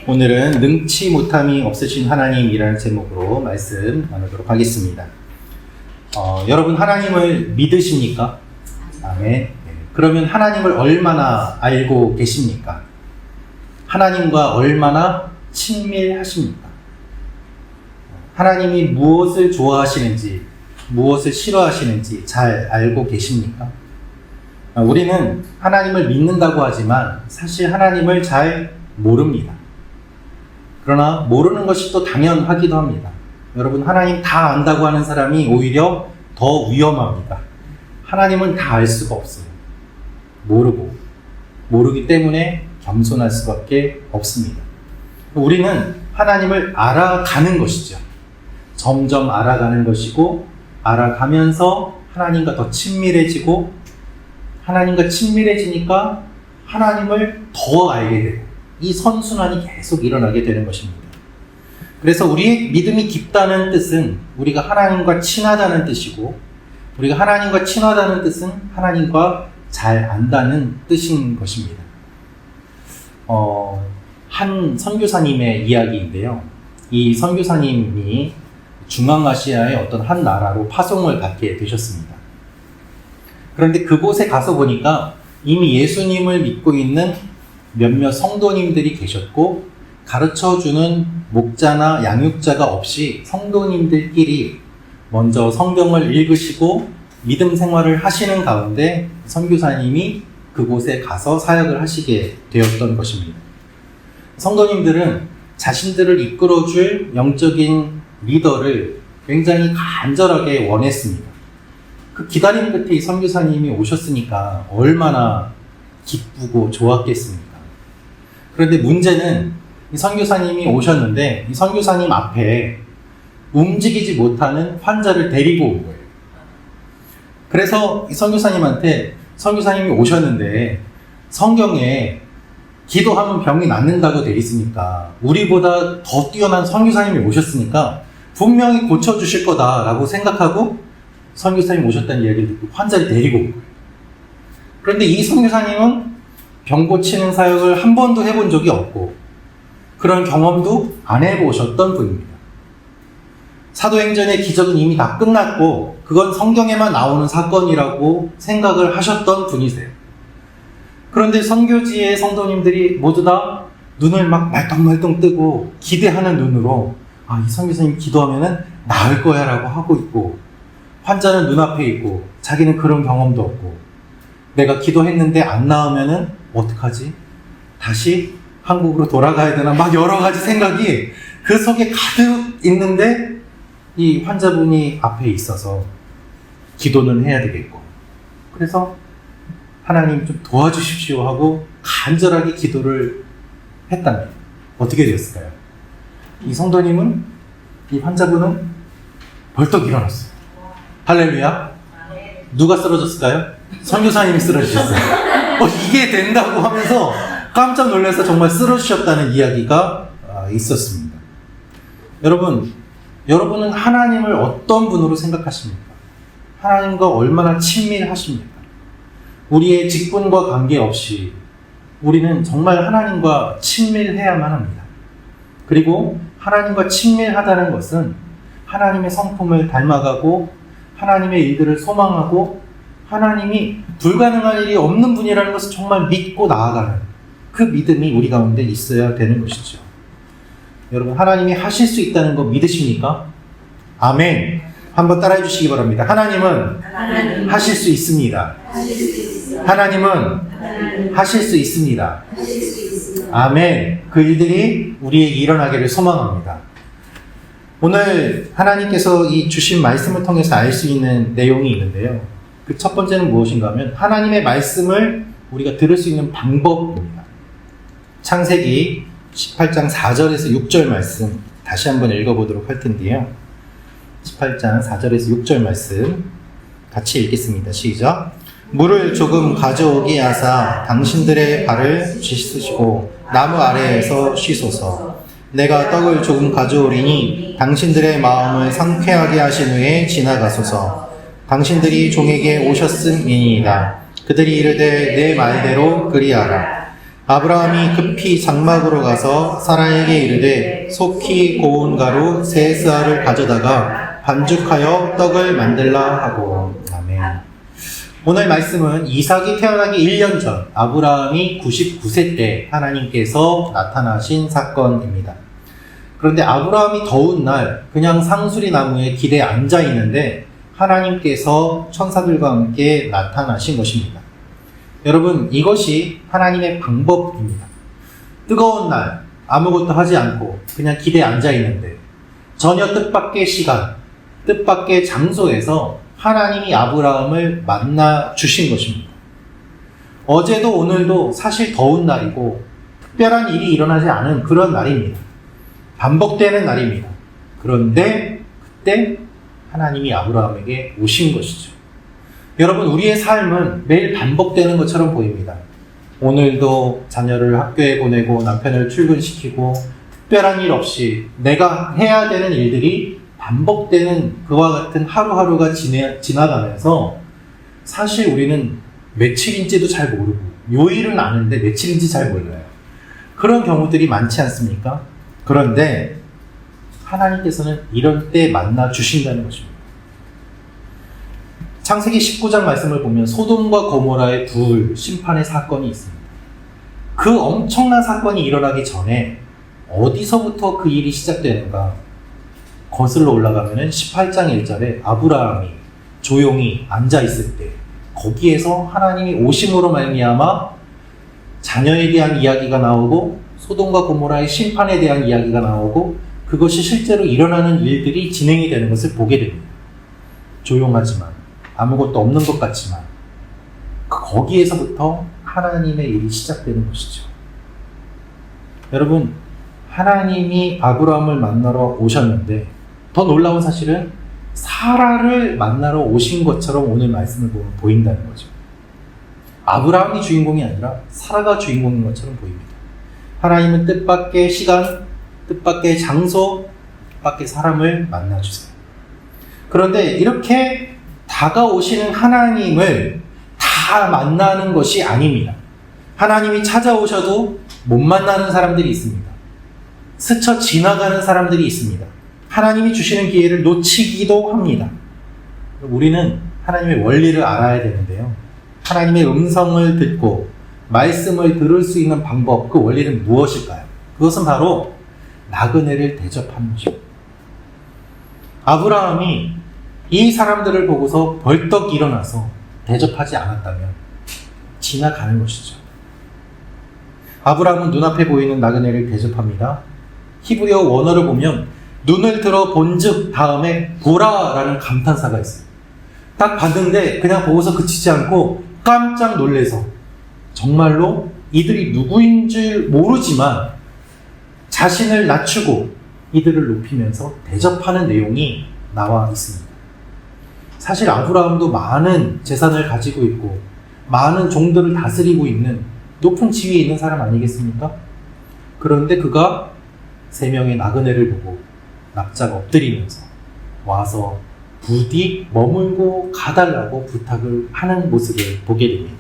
오늘은 능치 못함이 없으신 하나님이라는 제목으로 말씀 나누도록 하겠습니다. 여러분 하나님을 믿으십니까? 아멘. 네. 그러면 하나님을 얼마나 알고 계십니까? 하나님과 얼마나 친밀하십니까? 하나님이 무엇을 좋아하시는지, 무엇을 싫어하시는지 잘 알고 계십니까? 우리는 하나님을 믿는다고 하지만 사실 하나님을 잘 모릅니다. 그러나 모르는 것이 또 당연하기도 합니다. 여러분, 하나님 다 안다고 하는 사람이 오히려 더 위험합니다. 하나님은 다 알 수가 없어요. 모르기 때문에 겸손할 수밖에 없습니다. 우리는 하나님을 알아가는 것이죠. 점점 알아가는 것이고, 알아가면서 하나님과 더 친밀해지고, 하나님과 친밀해지니까 하나님을 더 알게 되고, 이 선순환이 계속 일어나게 되는 것입니다. 그래서 우리의 믿음이 깊다는 뜻은 우리가 하나님과 친하다는 뜻이고, 우리가 하나님과 친하다는 뜻은 하나님과 잘 안다는 뜻인 것입니다. 한 선교사님의 이야기인데요. 이 선교사님이 중앙아시아의 어떤 한 나라로 파송을 받게 되셨습니다. 그런데 그곳에 가서 보니까 이미 예수님을 믿고 있는 몇몇 성도님들이 계셨고, 가르쳐주는 목자나 양육자가 없이 성도님들끼리 먼저 성경을 읽으시고 믿음 생활을 하시는 가운데 선교사님이 그곳에 가서 사역을 하시게 되었던 것입니다. 성도님들은 자신들을 이끌어줄 영적인 리더를 굉장히 간절하게 원했습니다. 그 기다림 끝에 이 선교사님이 오셨으니까 얼마나 기쁘고 좋았겠습니까? 그런데 문제는 이 선교사님이 오셨는데 이 선교사님 앞에 움직이지 못하는 환자를 데리고 온 거예요. 그래서 이 선교사님한테 선교사님이 오셨는데 성경에 기도하면 병이 낫는다고 되어 있으니까 우리보다 더 뛰어난 선교사님이 오셨으니까 분명히 고쳐주실 거다라고 생각하고 선교사님이 오셨다는 이야기를 듣고 환자를 데리고 온 거예요. 그런데 이 선교사님은 병 고치는 사역을 한 번도 해본 적이 없고 그런 경험도 안 해보셨던 분입니다. 사도행전의 기적은 이미 다 끝났고 그건 성경에만 나오는 사건이라고 생각을 하셨던 분이세요. 그런데 선교지의 성도님들이 모두 다 눈을 막 말똥말똥 뜨고 기대하는 눈으로 이 선교사님 기도하면은 나을 거야 라고 하고 있고, 환자는 눈앞에 있고 자기는 그런 경험도 없고, 내가 기도했는데 안 나으면은 어떡하지? 다시 한국으로 돌아가야 되나? 막 여러 가지 생각이 그 속에 가득 있는데 이 환자분이 앞에 있어서 기도는 해야 되겠고, 그래서 하나님 좀 도와주십시오 하고 간절하게 기도를 했답니다. 어떻게 되었을까요? 이 성도님은, 이 환자분은 벌떡 일어났어요. 할렐루야. 누가 쓰러졌을까요? 선교사님이 쓰러지셨어요. 이게 된다고 하면서 깜짝 놀라서 정말 쓰러지셨다는 이야기가 있었습니다. 여러분은 하나님을 어떤 분으로 생각하십니까? 하나님과 얼마나 친밀하십니까? 우리의 직분과 관계없이 우리는 정말 하나님과 친밀해야만 합니다. 그리고 하나님과 친밀하다는 것은 하나님의 성품을 닮아가고 하나님의 일들을 소망하고 하나님이 불가능한 일이 없는 분이라는 것을 정말 믿고 나아가는 그 믿음이 우리 가운데 있어야 되는 것이죠. 여러분, 하나님이 하실 수 있다는 거 믿으십니까? 아멘. 한번 따라해 주시기 바랍니다. 하나님은 하실 수 있습니다. 하나님은 하실 수 있습니다. 아멘. 그 일들이 우리에게 일어나기를 소망합니다. 오늘 하나님께서 이 주신 말씀을 통해서 알 수 있는 내용이 있는데요. 그 첫 번째는 무엇인가 하면 하나님의 말씀을 우리가 들을 수 있는 방법입니다. 창세기 18장 4절에서 6절 말씀 다시 한번 읽어보도록 할 텐데요. 18장 4절에서 6절 말씀 같이 읽겠습니다. 시작. 물을 조금 가져오게 하사 당신들의 발을 씻으시고 나무 아래에서 쉬소서. 내가 떡을 조금 가져오리니 당신들의 마음을 상쾌하게 하신 후에 지나가소서. 당신들이 종에게 오셨음이니이다. 그들이 이르되 내 말대로 그리하라. 아브라함이 급히 장막으로 가서 사라에게 이르되 속히 고운 가루 세 스아를 가져다가 반죽하여 떡을 만들라 하고. 아멘. 오늘 말씀은 이삭이 태어나기 1년 전 아브라함이 99세 때 하나님께서 나타나신 사건입니다. 그런데 아브라함이 더운 날 그냥 상수리 나무에 길에 앉아 있는데 하나님께서 천사들과 함께 나타나신 것입니다. 여러분, 이것이 하나님의 방법입니다. 뜨거운 날 아무것도 하지 않고 그냥 길에 앉아 있는데 전혀 뜻밖의 시간, 뜻밖의 장소에서 하나님이 아브라함을 만나 주신 것입니다. 어제도 오늘도 사실 더운 날이고 특별한 일이 일어나지 않은 그런 날입니다. 반복되는 날입니다. 그런데 그때 하나님이 아브라함에게 오신 것이죠. 여러분, 우리의 삶은 매일 반복되는 것처럼 보입니다. 오늘도 자녀를 학교에 보내고 남편을 출근시키고 특별한 일 없이 내가 해야 되는 일들이 반복되는 그와 같은 하루하루가 지나가면서 사실 우리는 며칠인지도 잘 모르고 요일은 아는데 며칠인지 잘 몰라요. 그런 경우들이 많지 않습니까? 그런데 하나님께서는 이럴 때 만나 주신다는 것입니다. 창세기 19장 말씀을 보면 소돔과 고모라의 불 심판의 사건이 있습니다. 그 엄청난 사건이 일어나기 전에 어디서부터 그 일이 시작되는가? 거슬러 올라가면 18장 1절에 아브라함이 조용히 앉아있을 때 거기에서 하나님이 오심으로 말미암아 자녀에 대한 이야기가 나오고 소돔과 고모라의 심판에 대한 이야기가 나오고 그것이 실제로 일어나는 일들이 진행이 되는 것을 보게 됩니다. 조용하지만 아무것도 없는 것 같지만 거기에서부터 하나님의 일이 시작되는 것이죠. 여러분, 하나님이 아브라함을 만나러 오셨는데 더 놀라운 사실은 사라를 만나러 오신 것처럼 오늘 말씀을 보면 보인다는 거죠. 아브라함이 주인공이 아니라 사라가 주인공인 것처럼 보입니다. 하나님은 뜻밖의 시간, 뜻밖의 장소, 뜻밖의 사람을 만나주세요. 그런데 이렇게 다가오시는 하나님을 다 만나는 것이 아닙니다. 하나님이 찾아오셔도 못 만나는 사람들이 있습니다. 스쳐 지나가는 사람들이 있습니다. 하나님이 주시는 기회를 놓치기도 합니다. 우리는 하나님의 원리를 알아야 되는데요. 하나님의 음성을 듣고 말씀을 들을 수 있는 방법, 그 원리는 무엇일까요? 그것은 바로 나그네를 대접하는 것입니다. 아브라함이 이 사람들을 보고서 벌떡 일어나서 대접하지 않았다면 지나가는 것이죠. 아브라함은 눈앞에 보이는 나그네를 대접합니다. 히브리어 원어를 보면 눈을 들어 본즉 다음에 보라라는 감탄사가 있어요. 딱 봤는데 그냥 보고서 그치지 않고 깜짝 놀래서 정말로 이들이 누구인 줄 모르지만 자신을 낮추고 이들을 높이면서 대접하는 내용이 나와 있습니다. 사실 아브라함도 많은 재산을 가지고 있고 많은 종들을 다스리고 있는 높은 지위에 있는 사람 아니겠습니까? 그런데 그가 3명의 나그네를 보고 납작 엎드리면서 와서 부디 머물고 가달라고 부탁을 하는 모습을 보게 됩니다.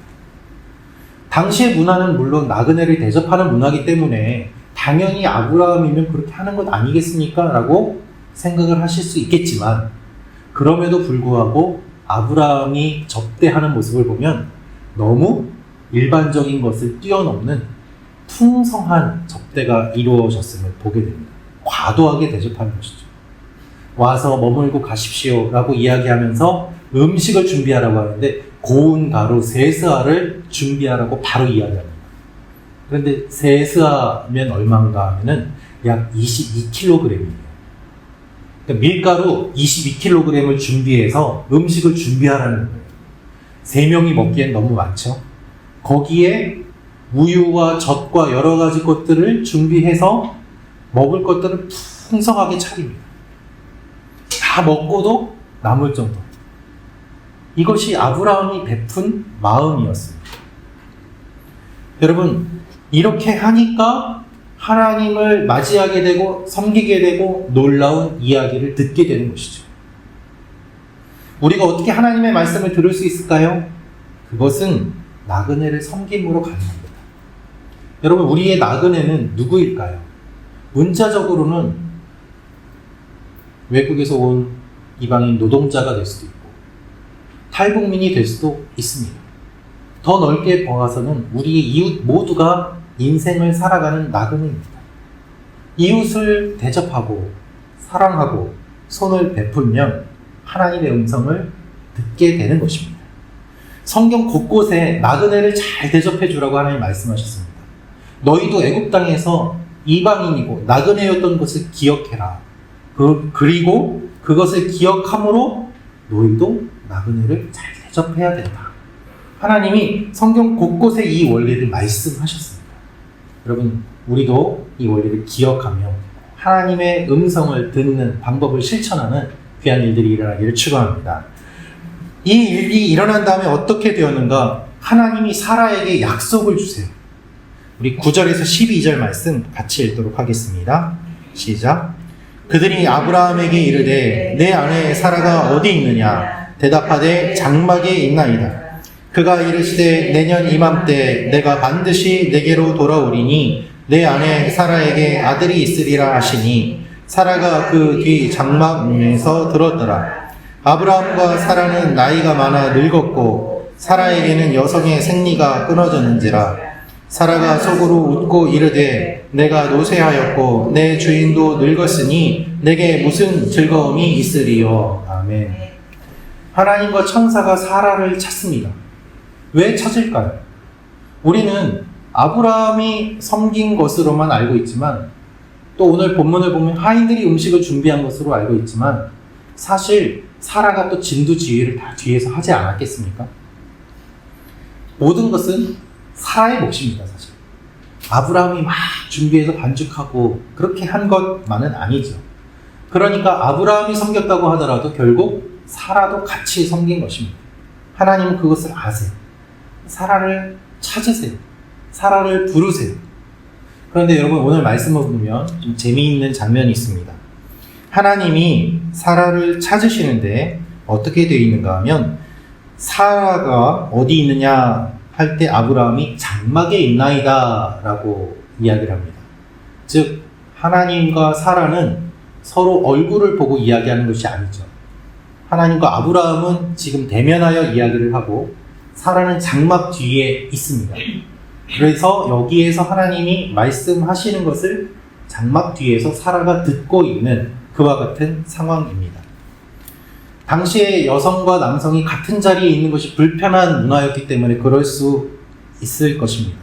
당시의 문화는 물론 나그네를 대접하는 문화이기 때문에 당연히 아브라함이면 그렇게 하는 것 아니겠습니까? 라고 생각을 하실 수 있겠지만 그럼에도 불구하고 아브라함이 접대하는 모습을 보면 너무 일반적인 것을 뛰어넘는 풍성한 접대가 이루어졌음을 보게 됩니다. 과도하게 대접하는 것이죠. 와서 머물고 가십시오 라고 이야기하면서 음식을 준비하라고 하는데 고운 가루 3스아를 준비하라고 바로 이야기합니다. 그런데 3스아면 얼마인가 하면은 약 22kg이에요. 그러니까 밀가루 22kg을 준비해서 음식을 준비하라는 거예요. 3명이 먹기엔 너무 많죠. 거기에 우유와 젖과 여러 가지 것들을 준비해서 먹을 것들을 풍성하게 차립니다. 다 먹고도 남을 정도. 이것이 아브라함이 베푼 마음이었습니다. 여러분, 이렇게 하니까 하나님을 맞이하게 되고 섬기게 되고 놀라운 이야기를 듣게 되는 것이죠. 우리가 어떻게 하나님의 말씀을 들을 수 있을까요? 그것은 나그네를 섬김으로 가능합니다. 여러분, 우리의 나그네는 누구일까요? 문자적으로는 외국에서 온 이방인 노동자가 될 수도 있고 탈북민이 될 수도 있습니다. 더 넓게 보아서는 우리의 이웃 모두가 인생을 살아가는 나그네입니다. 이웃을 대접하고 사랑하고 손을 베풀면 하나님의 음성을 듣게 되는 것입니다. 성경 곳곳에 나그네를 잘 대접해 주라고 하나님 말씀하셨습니다. 너희도 애굽 땅에서 이방인이고 나그네였던 것을 기억해라. 그리고 그것을 기억함으로 너희도 나그네를 잘 대접해야 된다. 하나님이 성경 곳곳에 이 원리를 말씀하셨습니다. 여러분, 우리도 이 원리를 기억하며 하나님의 음성을 듣는 방법을 실천하는 귀한 일들이 일어나기를 축원합니다. 이 일이 일어난 다음에 어떻게 되었는가? 하나님이 사라에게 약속을 주세요. 우리 9절에서 12절 말씀 같이 읽도록 하겠습니다. 시작. 그들이 아브라함에게 이르되 내 아내 사라가 어디 있느냐? 대답하되 장막에 있나이다. 그가 이르시되 내년 이맘때 내가 반드시 내게로 돌아오리니 내 아내 사라에게 아들이 있으리라 하시니 사라가 그 뒤 장막 문에서 들었더라. 아브라함과 사라는 나이가 많아 늙었고 사라에게는 여성의 생리가 끊어졌는지라. 사라가 속으로 웃고 이르되 내가 노쇠하였고 내 주인도 늙었으니 내게 무슨 즐거움이 있으리요. 아멘. 하나님과 천사가 사라를 찾습니다. 왜 찾을까요? 우리는 아브라함이 섬긴 것으로만 알고 있지만 또 오늘 본문을 보면 하인들이 음식을 준비한 것으로 알고 있지만 사실 사라가 또 진두지휘를 다 뒤에서 하지 않았겠습니까? 모든 것은 사라의 몫입니다, 사실. 아브라함이 막 준비해서 반죽하고 그렇게 한 것만은 아니죠. 그러니까 아브라함이 섬겼다고 하더라도 결국 사라도 같이 섬긴 것입니다. 하나님은 그것을 아세요. 사라를 찾으세요. 사라를 부르세요. 그런데 여러분, 오늘 말씀을 보면 좀 재미있는 장면이 있습니다. 하나님이 사라를 찾으시는데 어떻게 되어 있는가 하면 사라가 어디 있느냐 할 때 아브라함이 장막에 있나이다 라고 이야기를 합니다. 즉 하나님과 사라는 서로 얼굴을 보고 이야기하는 것이 아니죠. 하나님과 아브라함은 지금 대면하여 이야기를 하고 사라는 장막 뒤에 있습니다. 그래서 여기에서 하나님이 말씀하시는 것을 장막 뒤에서 사라가 듣고 있는 그와 같은 상황입니다. 당시에 여성과 남성이 같은 자리에 있는 것이 불편한 문화였기 때문에 그럴 수 있을 것입니다.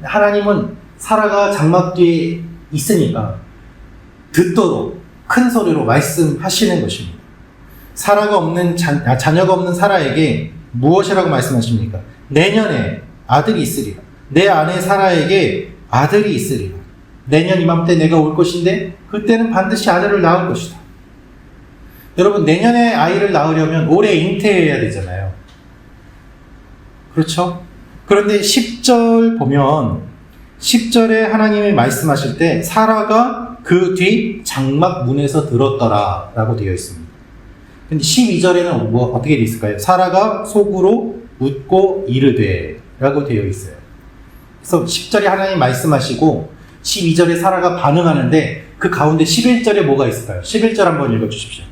하나님은 사라가 장막 뒤에 있으니까 듣도록 큰 소리로 말씀하시는 것입니다. 사라가 없는 자녀가 없는 사라에게 무엇이라고 말씀하십니까? 내년에 아들이 있으리라. 내 아내 사라에게 아들이 있으리라. 내년 이맘때 내가 올 것인데 그때는 반드시 아들을 낳을 것이다. 여러분, 내년에 아이를 낳으려면 올해 잉태해야 되잖아요. 그렇죠? 그런데 10절 보면 10절에 하나님이 말씀하실 때 사라가 그 뒤 장막 문에서 들었더라 라고 되어 있습니다. 근데 12절에는 어떻게 되어 있을까요? 사라가 속으로 웃고 이르되 라고 되어 있어요. 그래서 10절에 하나님 말씀하시고 12절에 사라가 반응하는데 그 가운데 11절에 뭐가 있을까요? 11절 한번 읽어주십시오.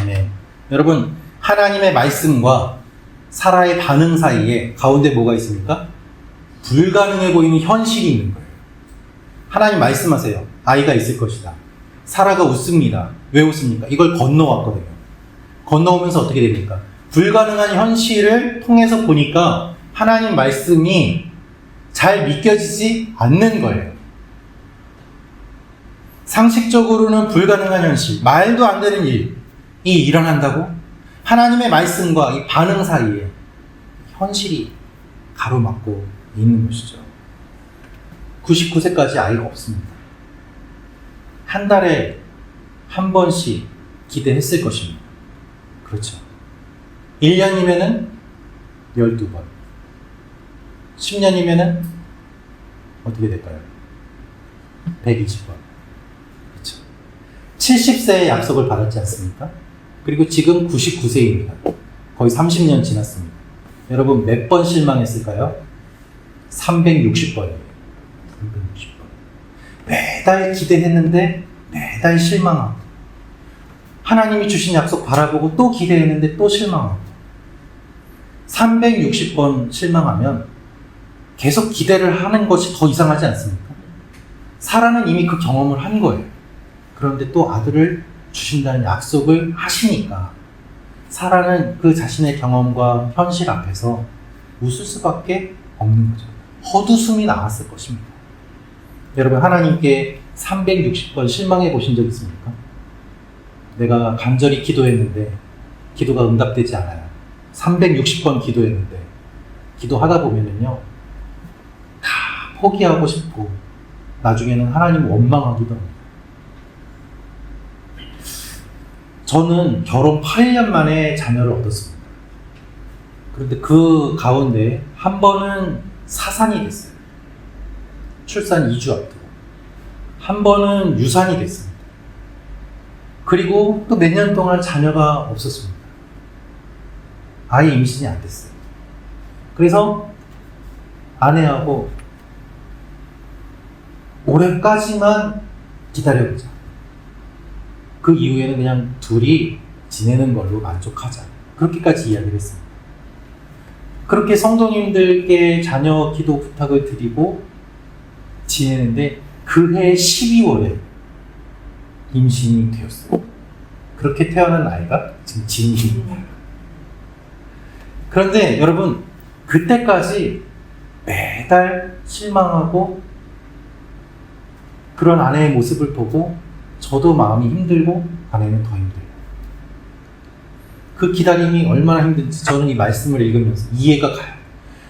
아멘. 여러분, 하나님의 말씀과 사라의 반응 사이에 가운데 뭐가 있습니까? 불가능해 보이는 현실이 있는 거예요. 하나님 말씀하세요. 아이가 있을 것이다. 사라가 웃습니다. 왜 웃습니까? 이걸 건너왔거든요. 건너오면서 어떻게 됩니까? 불가능한 현실을 통해서 보니까 하나님 말씀이 잘 믿겨지지 않는 거예요. 상식적으로는 불가능한 현실, 말도 안 되는 일이 일어난다고? 하나님의 말씀과 이 반응 사이에 현실이 가로막고 있는 것이죠. 99세까지 아이가 없습니다. 한 달에 한 번씩 기대했을 것입니다. 그렇죠. 1년이면은 12번. 10년이면은 어떻게 될까요? 120번. 그렇죠. 70세의 약속을 받았지 않습니까? 그리고 지금 99세입니다. 거의 30년 지났습니다. 여러분 몇 번 실망했을까요? 360번이에요. 360번. 매달 기대했는데 매달 실망하고, 하나님이 주신 약속 바라보고 또 기대했는데 또 실망하고, 360번 실망하면 계속 기대를 하는 것이 더 이상하지 않습니까? 사라는 이미 그 경험을 한 거예요. 그런데 또 아들을 주신다는 약속을 하시니까 사라는 그 자신의 경험과 현실 앞에서 웃을 수밖에 없는 거죠. 헛웃음이 나왔을 것입니다. 여러분, 하나님께 360번 실망해 보신 적 있습니까? 내가 간절히 기도했는데 기도가 응답되지 않아요. 360번 기도했는데 기도하다 보면은요, 다 포기하고 싶고 나중에는 하나님 원망하기도 합니다. 저는 결혼 8년 만에 자녀를 얻었습니다. 그런데 그 가운데 한 번은 사산이 됐어요. 출산 2주 앞두고. 한 번은 유산이 됐습니다. 그리고 또 몇 년 동안 자녀가 없었습니다. 아예 임신이 안 됐어요. 그래서 아내하고 올해까지만 기다려보자. 그 이후에는 그냥 둘이 지내는 걸로 만족하자. 그렇게까지 이야기를 했습니다. 그렇게 성도님들께 자녀 기도 부탁을 드리고 지내는데 그해 12월에 임신이 되었어요. 그렇게 태어난 아이가 지금 진이입니다. 그런데 여러분, 그때까지 매달 실망하고 그런 아내의 모습을 보고 저도 마음이 힘들고 아내는 더 힘들고, 그 기다림이 얼마나 힘든지 저는 이 말씀을 읽으면서 이해가 가요.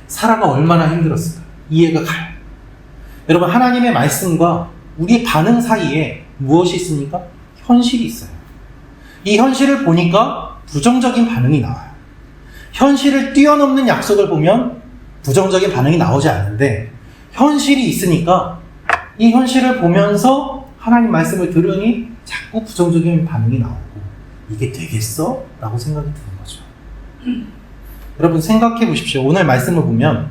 사라가 얼마나 힘들었을까 이해가 가요. 여러분, 하나님의 말씀과 우리의 반응 사이에 무엇이 있습니까? 현실이 있어요. 이 현실을 보니까 부정적인 반응이 나와요. 현실을 뛰어넘는 약속을 보면 부정적인 반응이 나오지 않는데, 현실이 있으니까 이 현실을 보면서 하나님 말씀을 들으니 자꾸 부정적인 반응이 나오고, 이게 되겠어? 라고 생각이 드는 거죠. 여러분, 생각해 보십시오. 오늘 말씀을 보면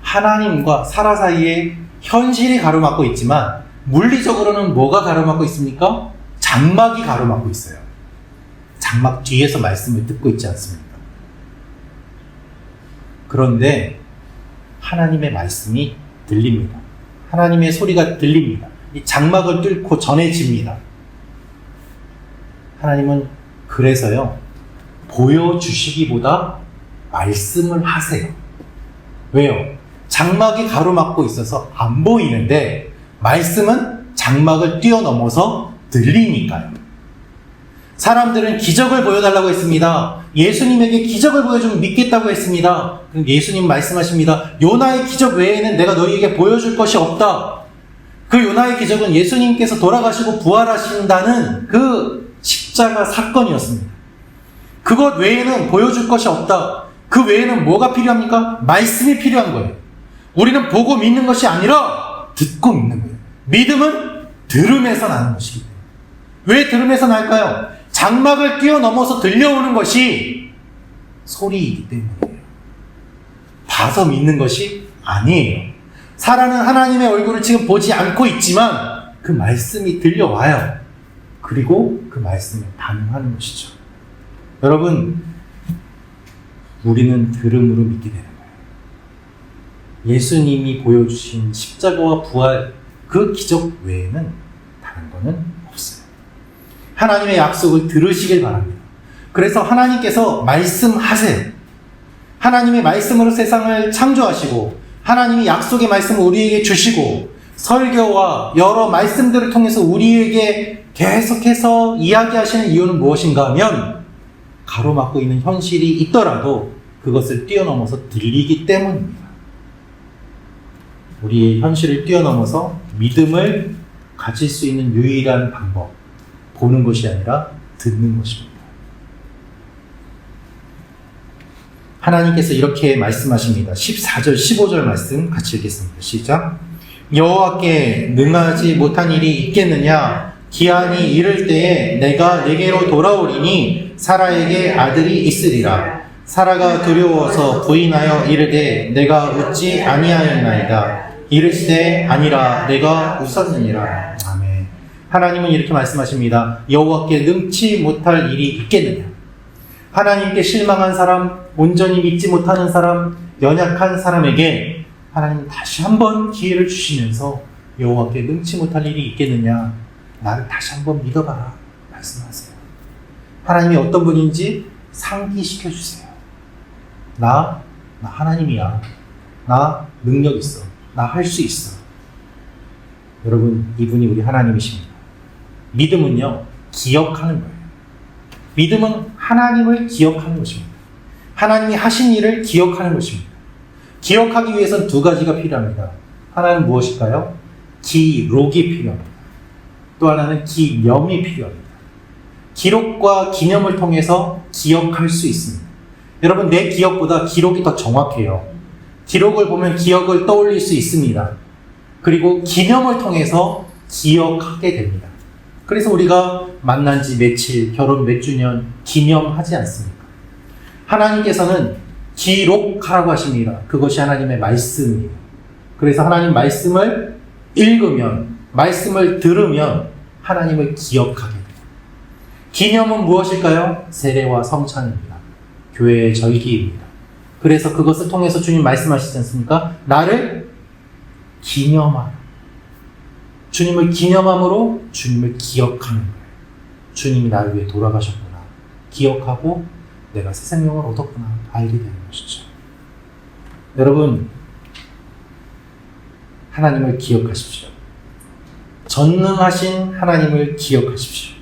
하나님과 사라 사이에 현실이 가로막고 있지만 물리적으로는 뭐가 가로막고 있습니까? 장막이 가로막고 있어요. 장막 뒤에서 말씀을 듣고 있지 않습니까? 그런데 하나님의 말씀이 들립니다. 하나님의 소리가 들립니다. 이 장막을 뚫고 전해집니다. 하나님은 그래서요, 보여주시기보다 말씀을 하세요. 왜요? 장막이 가로막고 있어서 안 보이는데 말씀은 장막을 뛰어넘어서 들리니까요. 사람들은 기적을 보여달라고 했습니다. 예수님에게 기적을 보여주면 믿겠다고 했습니다. 그럼 예수님 말씀하십니다. 요나의 기적 외에는 내가 너희에게 보여줄 것이 없다. 그 요나의 기적은 예수님께서 돌아가시고 부활하신다는 그 십자가 사건이었습니다. 그것 외에는 보여줄 것이 없다. 그 외에는 뭐가 필요합니까? 말씀이 필요한 거예요. 우리는 보고 믿는 것이 아니라 듣고 믿는 거예요. 믿음은 들음에서 나는 것이기 때문에. 왜 들음에서 날까요? 장막을 뛰어넘어서 들려오는 것이 소리이기 때문이에요. 봐서 믿는 것이 아니에요. 사라는 하나님의 얼굴을 지금 보지 않고 있지만 그 말씀이 들려와요. 그리고 그 말씀에 반응하는 것이죠. 여러분, 우리는 들음으로 믿게 되는 거예요. 예수님이 보여주신 십자가와 부활, 그 기적 외에는 다른 거는 없어요. 하나님의 약속을 들으시길 바랍니다. 그래서 하나님께서 말씀하세요. 하나님의 말씀으로 세상을 창조하시고 하나님이 약속의 말씀을 우리에게 주시고 설교와 여러 말씀들을 통해서 우리에게 계속해서 이야기하시는 이유는 무엇인가 하면, 가로막고 있는 현실이 있더라도 그것을 뛰어넘어서 들리기 때문입니다. 우리의 현실을 뛰어넘어서 믿음을 가질 수 있는 유일한 방법, 보는 것이 아니라 듣는 것입니다. 하나님께서 이렇게 말씀하십니다. 14절, 15절 말씀 같이 읽겠습니다. 시작. 여호와께 능하지 못한 일이 있겠느냐? 기한이 이를 때에 내가 내게로 돌아오리니 사라에게 아들이 있으리라. 사라가 두려워서 부인하여 이르되 내가 웃지 아니하였나이다. 이르시되 아니라 내가 웃었느니라. 아멘. 하나님은 이렇게 말씀하십니다. 여호와께 능치 못할 일이 있겠느냐? 하나님께 실망한 사람, 온전히 믿지 못하는 사람, 연약한 사람에게 하나님은 다시 한번 기회를 주시면서 여호와께 능치 못할 일이 있겠느냐? 나를 다시 한번 믿어봐라 말씀하세요. 하나님이 어떤 분인지 상기시켜 주세요. 나 하나님이야. 나 능력 있어. 나 할 수 있어. 여러분, 이분이 우리 하나님이십니다. 믿음은요, 기억하는 거예요. 믿음은 하나님을 기억하는 것입니다. 하나님이 하신 일을 기억하는 것입니다. 기억하기 위해서는 두 가지가 필요합니다. 하나는 무엇일까요? 기록이 필요합니다. 또 하나는 기념이 필요합니다. 기록과 기념을 통해서 기억할 수 있습니다. 여러분, 내 기억보다 기록이 더 정확해요. 기록을 보면 기억을 떠올릴 수 있습니다. 그리고 기념을 통해서 기억하게 됩니다. 그래서 우리가 만난 지 며칠, 결혼 몇 주년 기념하지 않습니까? 하나님께서는 기록하라고 하십니다. 그것이 하나님의 말씀이에요. 그래서 하나님 말씀을 읽으면, 말씀을 들으면 하나님을 기억하게 돼요. 기념은 무엇일까요? 세례와 성찬입니다. 교회의 절기입니다. 그래서 그것을 통해서 주님 말씀하시지 않습니까? 나를 기념하라. 주님을 기념함으로 주님을 기억하는 거예요. 주님이 나를 위해 돌아가셨구나. 기억하고 내가 새 생명을 얻었구나. 알게 되는 것이죠. 여러분, 하나님을 기억하십시오. 전능하신 하나님을 기억하십시오.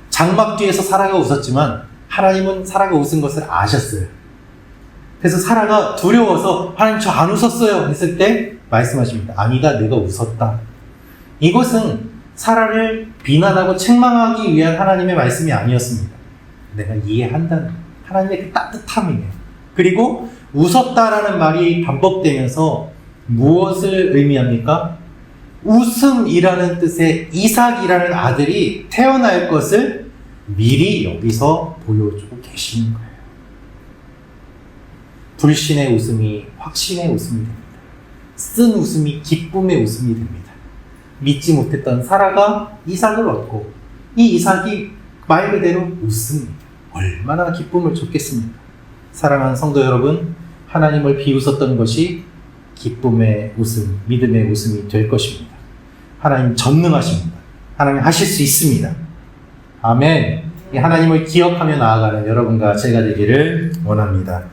장막 뒤에서 사라가 웃었지만 하나님은 사라가 웃은 것을 아셨어요. 그래서 사라가 두려워서 하나님 저 안 웃었어요 했을 때 말씀하십니다. 아니다, 내가 웃었다. 이것은 사라를 비난하고 책망하기 위한 하나님의 말씀이 아니었습니다. 내가 이해한다는 하나님의 그 따뜻함이에요. 그리고 웃었다라는 말이 반복되면서 무엇을 의미합니까? 웃음이라는 뜻의 이삭이라는 아들이 태어날 것을 미리 여기서 보여주고 계시는 거예요. 불신의 웃음이 확신의 웃음이 됩니다. 쓴 웃음이 기쁨의 웃음이 됩니다. 믿지 못했던 사라가 이삭을 얻고 이 이삭이 말 그대로 웃습니다. 얼마나 기쁨을 줬겠습니까? 사랑하는 성도 여러분, 하나님을 비웃었던 것이 기쁨의 웃음, 믿음의 웃음이 될 것입니다. 하나님 전능하십니다. 하나님 하실 수 있습니다. 아멘. 이 하나님을 기억하며 나아가는 여러분과 제가 되기를 원합니다.